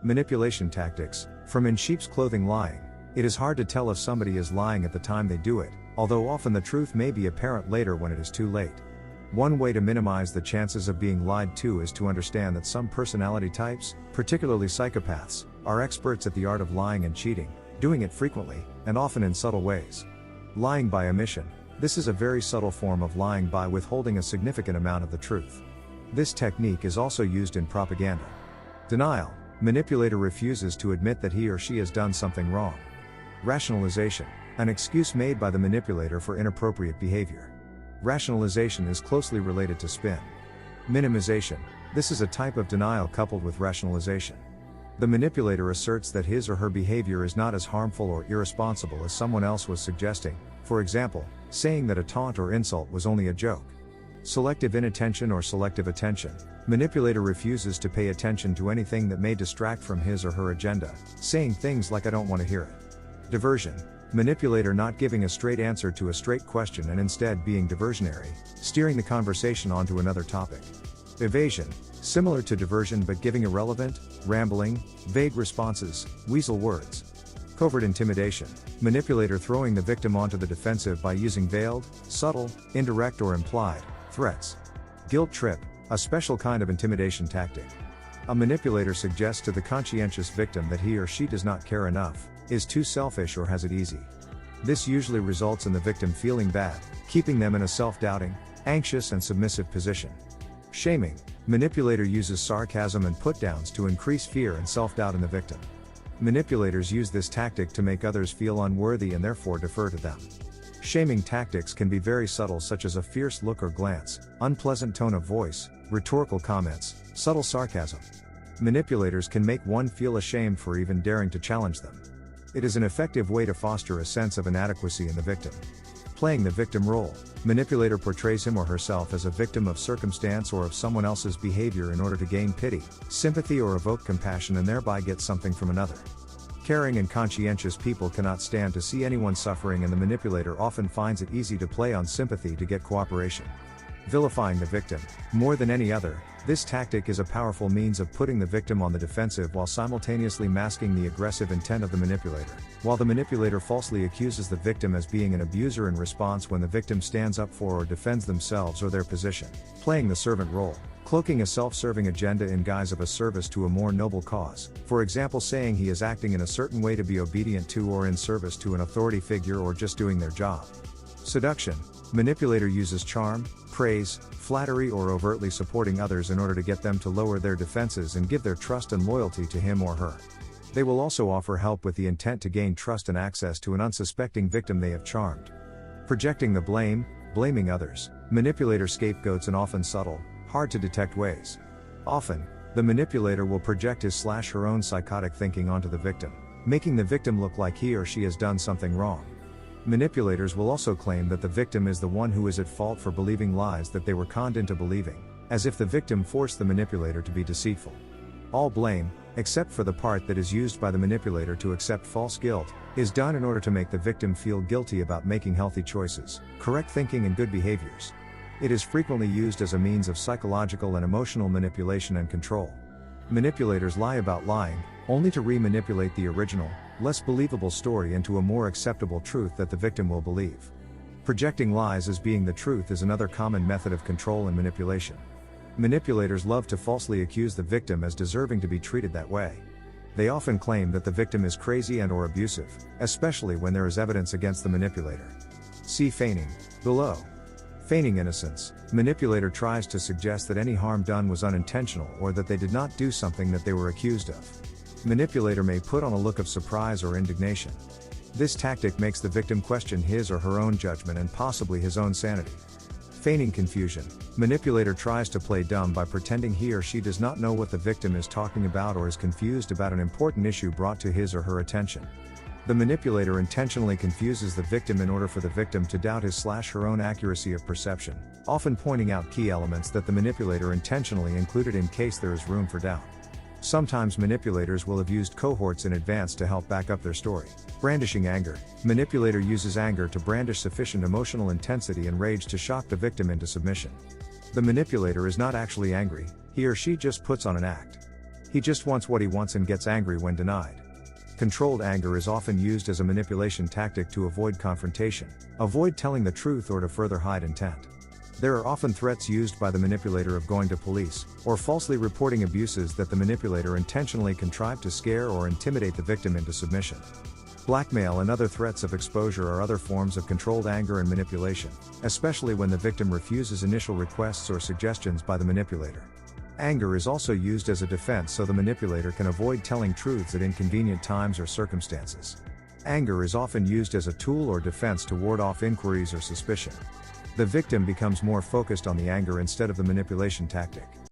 Manipulation tactics. From In Sheep's Clothing Lying. It is hard to tell if somebody is lying at the time they do it, although often the truth may be apparent later when it is too late. One way to minimize the chances of being lied to is to understand that some personality types, particularly psychopaths, are experts at the art of lying and cheating, doing it frequently, and often in subtle ways. Lying by omission. This is a very subtle form of lying by withholding a significant amount of the truth. This technique is also used in propaganda. Denial. Manipulator refuses to admit that he or she has done something wrong. Rationalization. An excuse made by the manipulator for inappropriate behavior. Rationalization is closely related to spin. Minimization. This is a type of denial coupled with rationalization. The manipulator asserts that his or her behavior is not as harmful or irresponsible as someone else was suggesting, for example, saying that a taunt or insult was only a joke. Selective inattention or selective attention. Manipulator refuses to pay attention to anything that may distract from his or her agenda, saying things like "I don't want to hear it." Diversion. Manipulator not giving a straight answer to a straight question and instead being diversionary, steering the conversation onto another topic. Evasion. Similar to diversion but giving irrelevant, rambling, vague responses, weasel words. Covert intimidation. Manipulator throwing the victim onto the defensive by using veiled, subtle, indirect or implied threats. Guilt trip. A special kind of intimidation tactic. A manipulator suggests to the conscientious victim that he or she does not care enough, is too selfish or has it easy. This usually results in the victim feeling bad, keeping them in a self-doubting, anxious and submissive position. Shaming. Manipulator uses sarcasm and put-downs to increase fear and self-doubt in the victim. Manipulators use this tactic to make others feel unworthy and therefore defer to them. Shaming tactics can be very subtle, such as a fierce look or glance, unpleasant tone of voice, rhetorical comments, subtle sarcasm. Manipulators can make one feel ashamed for even daring to challenge them. It is an effective way to foster a sense of inadequacy in the victim. Playing the victim role. Manipulator portrays him or herself as a victim of circumstance or of someone else's behavior in order to gain pity, sympathy or evoke compassion and thereby get something from another. Caring and conscientious people cannot stand to see anyone suffering, and the manipulator often finds it easy to play on sympathy to get cooperation. Vilifying the victim. More than any other, this tactic is a powerful means of putting the victim on the defensive while simultaneously masking the aggressive intent of the manipulator. While the manipulator falsely accuses the victim as being an abuser in response when the victim stands up for or defends themselves or their position. Playing the servant role. Cloaking a self-serving agenda in guise of a service to a more noble cause, for example saying he is acting in a certain way to be obedient to or in service to an authority figure or just doing their job. Seduction. Manipulator uses charm, praise, flattery or overtly supporting others in order to get them to lower their defenses and give their trust and loyalty to him or her. They will also offer help with the intent to gain trust and access to an unsuspecting victim they have charmed. Projecting the blame, blaming others. Manipulator scapegoats in often subtle, hard to detect ways. Often, the manipulator will project his/her own psychotic thinking onto the victim, making the victim look like he or she has done something wrong. Manipulators will also claim that the victim is the one who is at fault for believing lies that they were conned into believing, as if the victim forced the manipulator to be deceitful. All blame, except for the part that is used by the manipulator to accept false guilt, is done in order to make the victim feel guilty about making healthy choices, correct thinking and good behaviors. It is frequently used as a means of psychological and emotional manipulation and control. Manipulators lie about lying, only to re-manipulate the original, less believable story into a more acceptable truth that the victim will believe. Projecting lies as being the truth is another common method of control and manipulation. Manipulators love to falsely accuse the victim as deserving to be treated that way. They often claim that the victim is crazy and/or abusive, especially when there is evidence against the manipulator. See feigning, below. Feigning innocence. Manipulator tries to suggest that any harm done was unintentional or that they did not do something that they were accused of. Manipulator may put on a look of surprise or indignation. This tactic makes the victim question his or her own judgment and possibly his own sanity. Feigning confusion. Manipulator tries to play dumb by pretending he or she does not know what the victim is talking about or is confused about an important issue brought to his or her attention. The manipulator intentionally confuses the victim in order for the victim to doubt his/her own accuracy of perception, often pointing out key elements that the manipulator intentionally included in case there is room for doubt. Sometimes manipulators will have used cohorts in advance to help back up their story. Brandishing anger. Manipulator uses anger to brandish sufficient emotional intensity and rage to shock the victim into submission. The manipulator is not actually angry, he or she just puts on an act. He just wants what he wants and gets angry when denied. Controlled anger is often used as a manipulation tactic to avoid confrontation, avoid telling the truth, or to further hide intent. There are often threats used by the manipulator of going to police, or falsely reporting abuses that the manipulator intentionally contrived to scare or intimidate the victim into submission. Blackmail and other threats of exposure are other forms of controlled anger and manipulation, especially when the victim refuses initial requests or suggestions by the manipulator. Anger is also used as a defense so the manipulator can avoid telling truths at inconvenient times or circumstances. Anger is often used as a tool or defense to ward off inquiries or suspicion. The victim becomes more focused on the anger instead of the manipulation tactic.